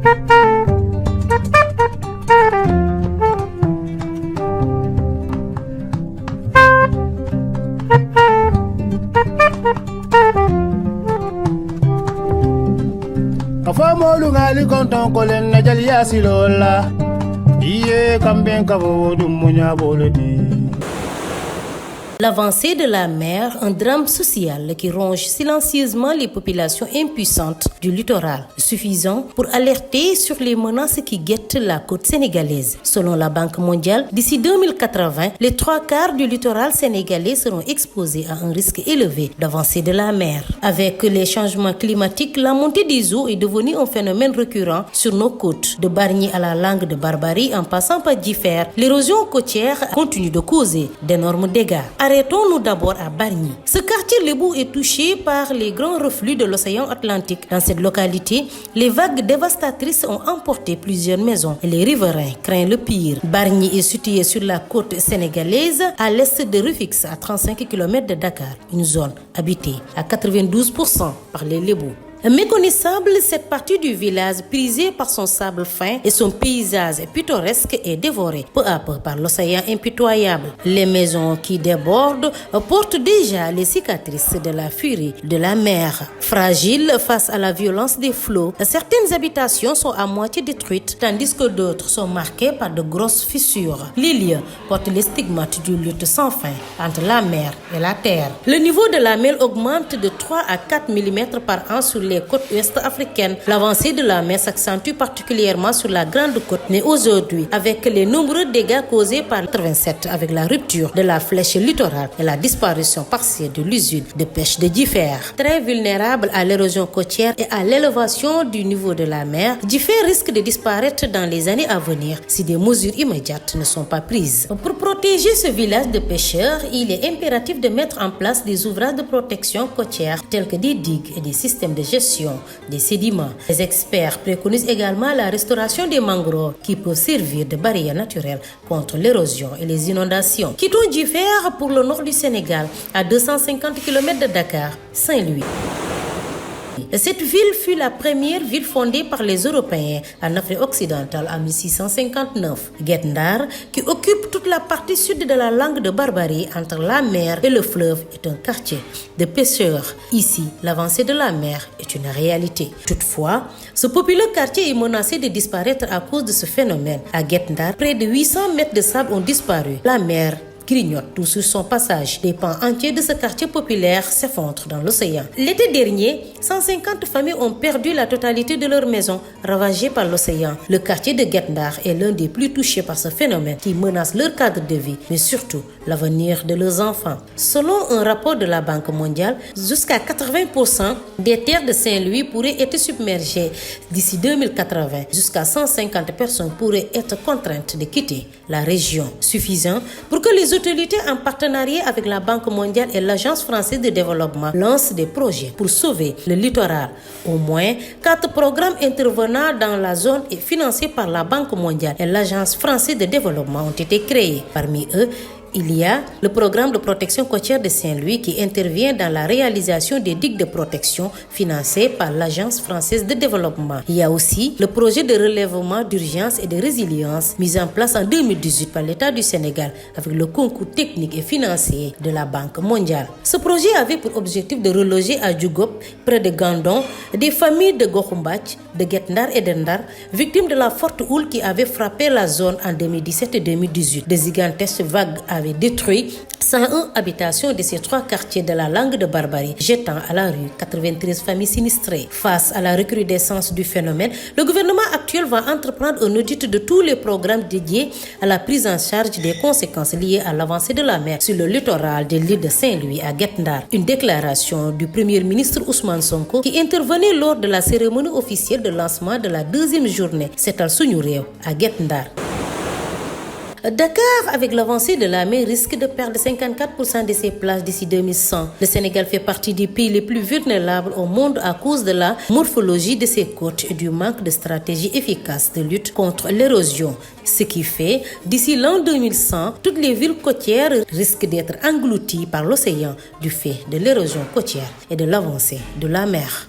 Afamolungali konton kolen na jaliya silola iye kamben kabo dum munya boledi. L'avancée de la mer, un drame social qui ronge silencieusement les populations impuissantes du littoral, suffisant pour alerter sur les menaces qui guettent la côte sénégalaise. Selon la Banque mondiale, d'ici 2080, les 3/4 du littoral sénégalais seront exposés à un risque élevé d'avancée de la mer. Avec les changements climatiques, la montée des eaux est devenue un phénomène récurrent sur nos côtes. De Bargny à la Langue de Barbarie, en passant par Differ, l'érosion côtière continue de causer d'énormes dégâts. Arrêtons-nous d'abord à Bargny. Ce quartier Lébou est touché par les grands reflux de l'océan Atlantique. Dans cette localité, les vagues dévastatrices ont emporté plusieurs maisons et les riverains craignent le pire. Bargny est situé sur la côte sénégalaise, à l'est de Rufisque, à 35 km de Dakar, une zone habitée à 92% par les Lébous. Méconnaissable, cette partie du village, prisée par son sable fin et son paysage pittoresque, est dévorée peu à peu par l'océan impitoyable. Les maisons qui débordent portent déjà les cicatrices de la furie de la mer. Fragiles face à la violence des flots, certaines habitations sont à moitié détruites, tandis que d'autres sont marquées par de grosses fissures. Les lieux portent les stigmates d'une lutte sans fin entre la mer et la terre. Le niveau de la mer augmente de 3 à 4 mm par an sur les côtes ouest africaines. L'avancée de la mer s'accentue particulièrement sur la Grande Côte, mais aujourd'hui, avec les nombreux dégâts causés par 87, avec la rupture de la flèche littorale et la disparition partielle de l'usine de pêche de Differ. Très vulnérable à l'érosion côtière et à l'élévation du niveau de la mer, Differ risque de disparaître dans les années à venir si des mesures immédiates ne sont pas prises. Pour protéger ce village de pêcheurs, il est impératif de mettre en place des ouvrages de protection côtière tels que des digues et des systèmes de gestion des sédiments. Les experts préconisent également la restauration des mangroves qui peuvent servir de barrière naturelle contre l'érosion et les inondations. Quittons Differ pour le nord du Sénégal, à 250 km de Dakar, Saint-Louis. Cette ville fut la première ville fondée par les Européens en Afrique occidentale en 1659. Guet Ndar, qui occupe toute la partie sud de la Langue de Barbarie entre la mer et le fleuve, est un quartier de pêcheurs. Ici, l'avancée de la mer est une réalité. Toutefois, ce populeux quartier est menacé de disparaître à cause de ce phénomène. À Guet Ndar, près de 800 mètres de sable ont disparu. La mer grignote tout sur son passage. Des pans entiers de ce quartier populaire s'effondrent dans l'océan. L'été dernier, 150 familles ont perdu la totalité de leurs maisons, ravagées par l'océan. Le quartier de Guet Ndar est l'un des plus touchés par ce phénomène qui menace leur cadre de vie, mais surtout l'avenir de leurs enfants. Selon un rapport de la Banque mondiale, jusqu'à 80% des terres de Saint-Louis pourraient être submergées d'ici 2080. Jusqu'à 150 personnes pourraient être contraintes de quitter la région, suffisant pour que les autorités en partenariat avec la Banque mondiale et l'Agence française de développement lancent des projets pour sauver le littoral. Au moins 4 programmes intervenant dans la zone et financés par la Banque mondiale et l'Agence française de développement ont été créés. Parmi eux, il y a le programme de protection côtière de Saint-Louis qui intervient dans la réalisation des digues de protection financées par l'Agence française de développement. Il y a aussi le projet de relèvement d'urgence et de résilience mis en place en 2018 par l'État du Sénégal avec le concours technique et financier de la Banque mondiale. Ce projet avait pour objectif de reloger à Djougop, près de Gandon, des familles de Gokhoumbach, de Guet Ndar et de Ndar, victimes de la forte houle qui avait frappé la zone en 2017 et 2018. Des gigantesques vagues avaient détruit 101 habitations de ces 3 quartiers de la Langue de Barbarie, jetant à la rue 93 familles sinistrées. Face à la recrudescence du phénomène, le gouvernement actuel va entreprendre un audit de tous les programmes dédiés à la prise en charge des conséquences liées à l'avancée de la mer sur le littoral de l'île de Saint-Louis à Guet Ndar. Une déclaration du Premier ministre Ousmane Sonko qui intervenait lors de la cérémonie officielle de lancement de la 2e journée Setal Suñu Réew à Guet Ndar. Dakar, avec l'avancée de la mer, risque de perdre 54% de ses plages d'ici 2100. Le Sénégal fait partie des pays les plus vulnérables au monde à cause de la morphologie de ses côtes et du manque de stratégie efficace de lutte contre l'érosion. Ce qui fait, d'ici l'an 2100, toutes les villes côtières risquent d'être englouties par l'océan du fait de l'érosion côtière et de l'avancée de la mer.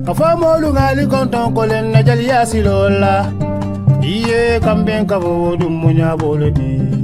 Kafa molu ngali konton kolen na jali yasilola. Iye kamben kabo dum munya bolodi.